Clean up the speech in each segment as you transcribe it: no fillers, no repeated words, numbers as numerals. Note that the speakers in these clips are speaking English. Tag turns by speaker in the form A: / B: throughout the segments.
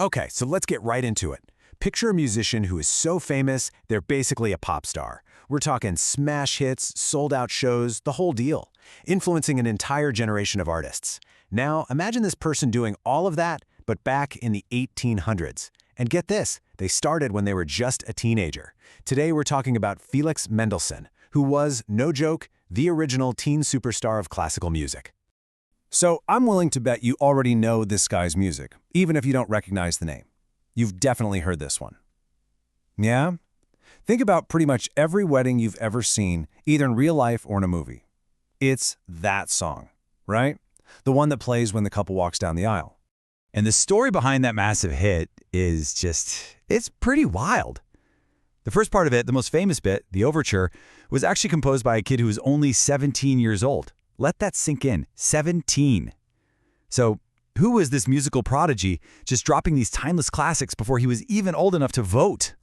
A: Okay, so let's get right into it. Picture a musician who is so famous, they're basically a pop star. We're talking smash hits, sold-out shows, the whole deal, influencing an entire generation of artists. Now, imagine this person doing all of that, but back in the 1800s. And get this, they started when they were just a teenager. Today, we're talking about Felix Mendelssohn, who was, no joke, the original teen superstar of classical music. So I'm willing to bet you already know this guy's music, even if you don't recognize the name. You've definitely heard this one. Yeah? Think about pretty much every wedding you've ever seen, either in real life or in a movie. It's that song, right? The one that plays when the couple walks down the aisle.
B: And the story behind that massive hit is it's pretty wild. The first part of it, the most famous bit, the overture, was actually composed by a kid who was only 17 years old. Let that sink in, 17. So who was this musical prodigy just dropping these timeless classics before he was even old enough to vote?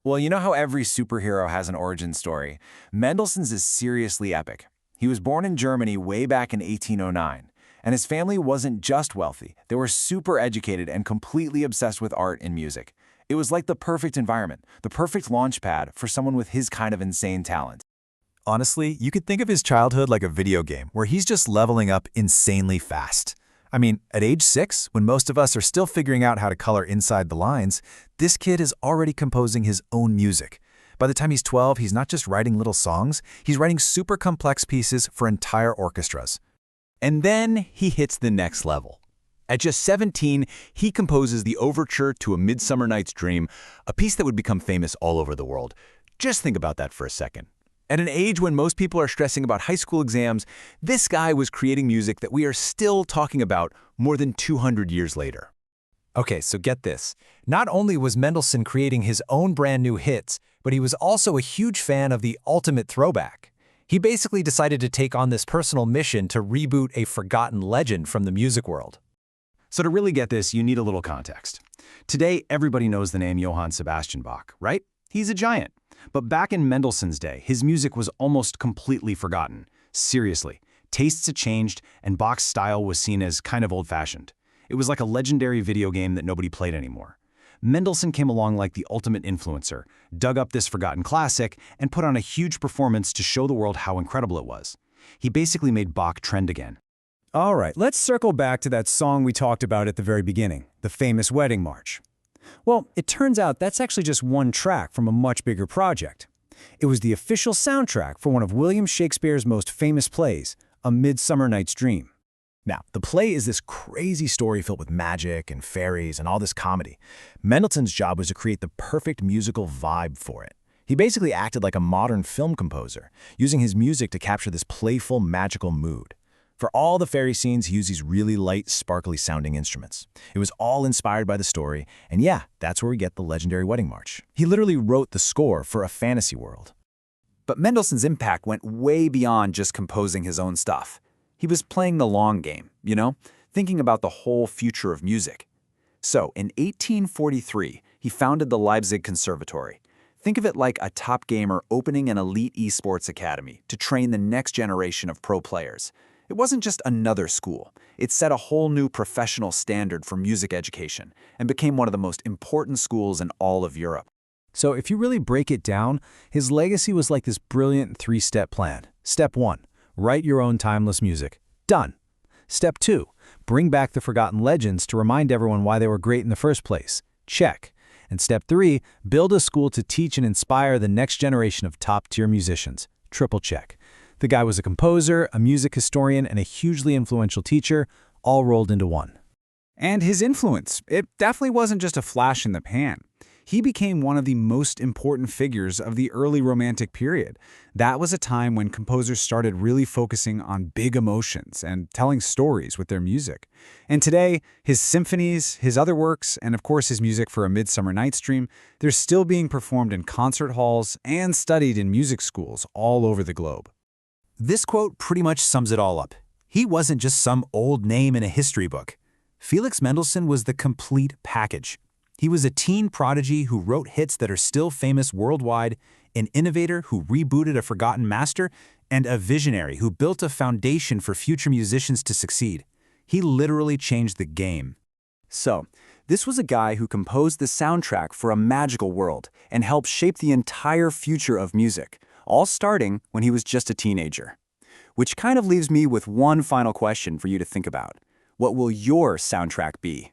C: Well, you know how every superhero has an origin story? Mendelssohn's is seriously epic. He was born in Germany way back in 1809, and his family wasn't just wealthy. They were super educated and completely obsessed with art and music. It was like the perfect environment, the perfect launch pad for someone with his kind of insane talent.
A: Honestly, you could think of his childhood like a video game where he's just leveling up insanely fast. I mean, at age 6, when most of us are still figuring out how to color inside the lines, this kid is already composing his own music. By the time he's 12, he's not just writing little songs, he's writing super complex pieces for entire orchestras.
B: And then he hits the next level. At just 17, he composes the overture to A Midsummer Night's Dream, a piece that would become famous all over the world. Just think about that for a second. At an age when most people are stressing about high school exams, this guy was creating music that we are still talking about more than 200 years later.
A: Okay, so get this. Not only was Mendelssohn creating his own brand new hits, but he was also a huge fan of the ultimate throwback. He basically decided to take on this personal mission to reboot a forgotten legend from the music world. So to really get this, you need a little context. Today, everybody knows the name Johann Sebastian Bach, right? He's a giant. But back in Mendelssohn's day, his music was almost completely forgotten. Seriously, tastes had changed, and Bach's style was seen as kind of old-fashioned. It was like a legendary video game that nobody played anymore. Mendelssohn came along like the ultimate influencer, dug up this forgotten classic, and put on a huge performance to show the world how incredible it was. He basically made Bach trend again. All right, let's circle back to that song we talked about at the very beginning, the famous wedding march. Well, it turns out that's actually just one track from a much bigger project. It was the official soundtrack for one of William Shakespeare's most famous plays, A Midsummer Night's Dream. Now, the play is this crazy story filled with magic and fairies and all this comedy. Mendelssohn's job was to create the perfect musical vibe for it. He basically acted like a modern film composer, using his music to capture this playful, magical mood. For all the fairy scenes, he used these really light, sparkly-sounding instruments. It was all inspired by the story, and yeah, that's where we get the legendary wedding march. He literally wrote the score for a fantasy world.
D: But Mendelssohn's impact went way beyond just composing his own stuff. He was playing the long game, thinking about the whole future of music. So, in 1843, he founded the Leipzig Conservatory. Think of it like a top gamer opening an elite esports academy to train the next generation of pro players. It wasn't just another school. It set a whole new professional standard for music education and became one of the most important schools in all of Europe.
A: So if you really break it down, his legacy was like this brilliant three-step plan. Step 1, write your own timeless music. Done. Step 2, bring back the forgotten legends to remind everyone why they were great in the first place. Check. And step 3, build a school to teach and inspire the next generation of top-tier musicians. Triple check. The guy was a composer, a music historian, and a hugely influential teacher, all rolled into one.
E: And his influence, it definitely wasn't just a flash in the pan. He became one of the most important figures of the early Romantic period. That was a time when composers started really focusing on big emotions and telling stories with their music. And today, his symphonies, his other works, and of course his music for A Midsummer Night's Dream, they're still being performed in concert halls and studied in music schools all over the globe.
A: This quote pretty much sums it all up. He wasn't just some old name in a history book. Felix Mendelssohn was the complete package. He was a teen prodigy who wrote hits that are still famous worldwide, an innovator who rebooted a forgotten master, and a visionary who built a foundation for future musicians to succeed. He literally changed the game.
D: So, this was a guy who composed the soundtrack for a magical world and helped shape the entire future of music, all starting when he was just a teenager. Which kind of leaves me with one final question for you to think about. What will your soundtrack be?